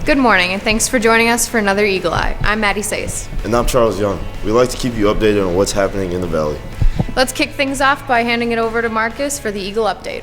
Good morning, and thanks for joining us for another EaglEye. I'm Maddie Sace. And I'm Charles Young. We'd like to keep you updated on what's happening in the Valley. Let's kick things off by handing it over to Marcus for the Eagle Update.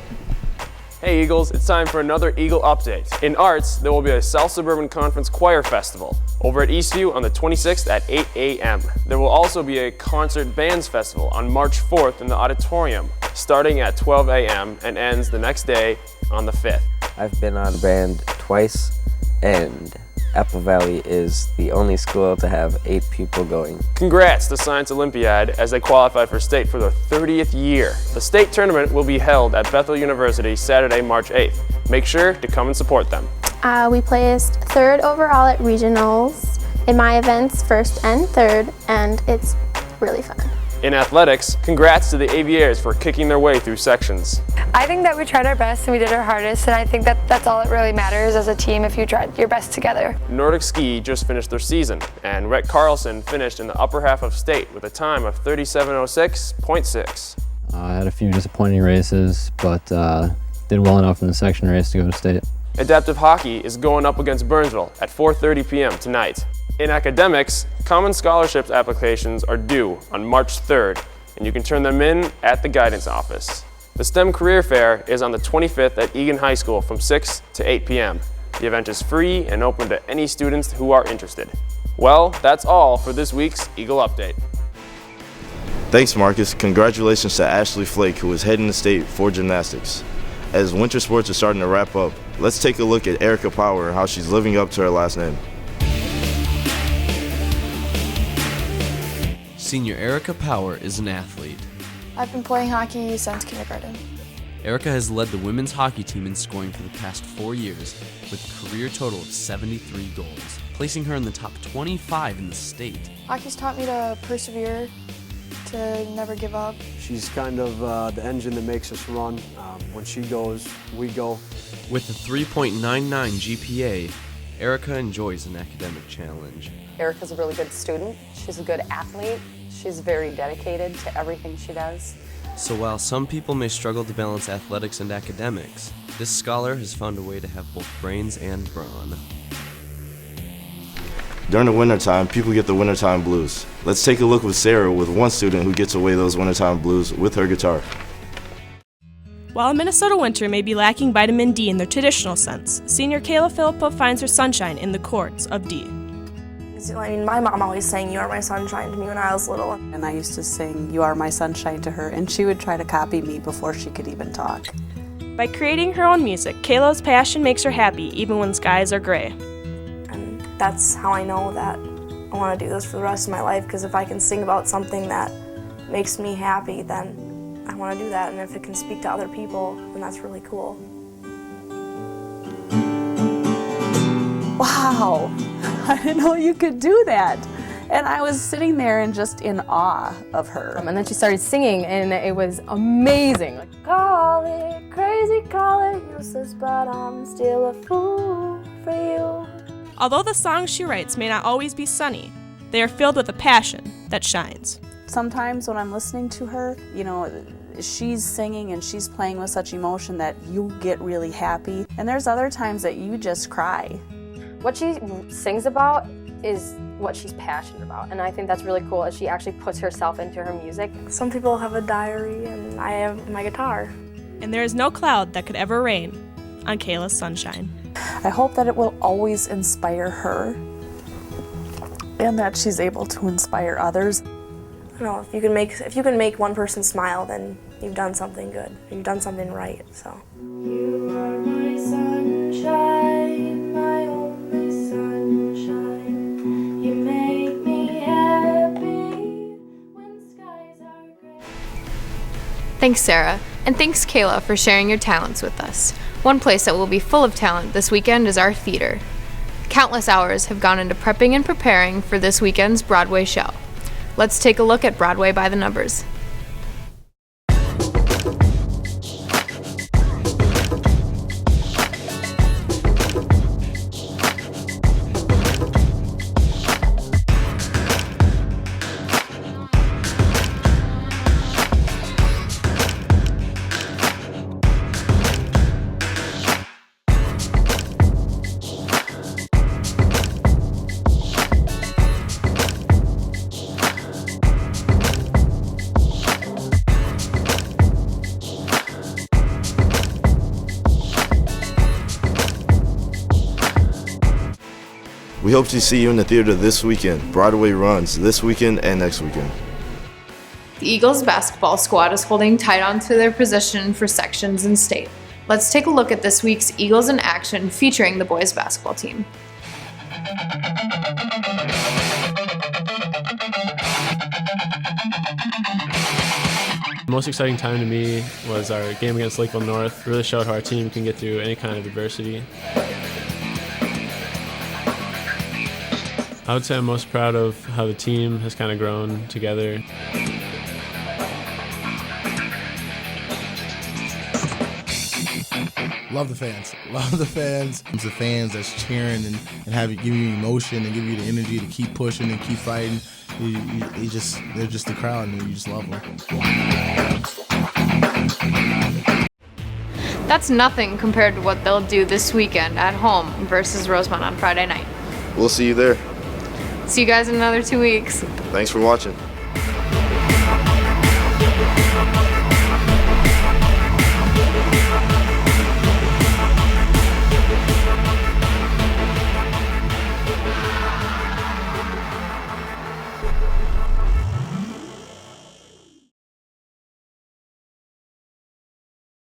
Hey Eagles, it's time for another Eagle Update. In arts, there will be a South Suburban Conference Choir Festival over at Eastview on the 26th at 8 a.m. There will also be a Concert Bands Festival on March 4th in the auditorium, starting at 12 a.m. and ends the next day on the 5th. I've been on a band twice, and Apple Valley is the only school to have 8 people going. Congrats to Science Olympiad as they qualified for state for their 30th year. The state tournament will be held at Bethel University Saturday, March 8th. Make sure to come and support them. We placed 3rd overall at regionals. In my events, 1st and 3rd, and it's really fun. In athletics, congrats to the Aviators for kicking their way through sections. I think that we tried our best and we did our hardest, and I think that that's all that really matters as a team if you tried your best together. Nordic Ski just finished their season, and Rhett Carlson finished in the upper half of state with a time of 37:06.6. I had a few disappointing races, but did well enough in the section race to go to state. Adaptive hockey is going up against Burnsville at 4:30 p.m. tonight. In academics, Common Scholarships applications are due on March 3rd, and you can turn them in at the guidance office. The STEM Career Fair is on the 25th at Egan High School from 6 to 8 p.m. The event is free and open to any students who are interested. Well, that's all for this week's Eagle Update. Thanks, Marcus. Congratulations to Ashley Flake, who is heading to state for gymnastics. As winter sports are starting to wrap up, let's take a look at Erica Power and how she's living up to her last name. Senior Erica Power is an athlete. I've been playing hockey since kindergarten. Erica has led the women's hockey team in scoring for the past 4 years with a career total of 73 goals, placing her in the top 25 in the state. Hockey's taught me to persevere, to never give up. She's kind of the engine that makes us run. When she goes, we go. With a 3.99 GPA, Erica enjoys an academic challenge. Erica's a really good student. She's a good athlete. She's very dedicated to everything she does. So while some people may struggle to balance athletics and academics, this scholar has found a way to have both brains and brawn. During the wintertime, people get the wintertime blues. Let's take a look with Sarah with one student who gets away those wintertime blues with her guitar. While a Minnesota winter may be lacking vitamin D in their traditional sense, senior Kayla Philippa finds her sunshine in the chords of D. I mean, my mom always sang "You Are My Sunshine" to me when I was little. And I used to sing "You Are My Sunshine" to her, and she would try to copy me before she could even talk. By creating her own music, Kayla's passion makes her happy even when skies are gray. And that's how I know that I want to do this for the rest of my life, because if I can sing about something that makes me happy, then I want to do that. And if it can speak to other people, then that's really cool. Wow, I didn't know you could do that. And I was sitting there and just in awe of her. And then she started singing, and it was amazing. Call it crazy, call it useless, but I'm still a fool for you. Although the songs she writes may not always be sunny, they are filled with a passion that shines. Sometimes when I'm listening to her, you know, she's singing and she's playing with such emotion that you get really happy. And there's other times that you just cry. What she sings about is what she's passionate about, and I think that's really cool as she actually puts herself into her music. Some people have a diary, and I have my guitar. And there is no cloud that could ever rain on Kayla's sunshine. I hope that it will always inspire her and that she's able to inspire others. I don't know, if you can make one person smile, then you've done something good. You've done something right. So. You are my sunshine, my only sunshine. You make me happy when skies are gray. Thanks, Sarah, and thanks, Kayla, for sharing your talents with us. One place that will be full of talent this weekend is our theater. Countless hours have gone into prepping and preparing for this weekend's Broadway show. Let's take a look at Broadway by the numbers. We hope to see you in the theater this weekend. Broadway runs this weekend and next weekend. The Eagles basketball squad is holding tight on to their position for sections and state. Let's take a look at this week's Eagles in action featuring the boys basketball team. The most exciting time to me was our game against Lakeville North. It really showed how our team can get through any kind of adversity. I would say I'm most proud of how the team has kind of grown together. Love the fans. Love the fans. It's the fans that's cheering and give you emotion and give you the energy to keep pushing and keep fighting. They're just the crowd and you just love them. That's nothing compared to what they'll do this weekend at home versus Rosemont on Friday night. We'll see you there. See you guys in another 2 weeks. Thanks for watching.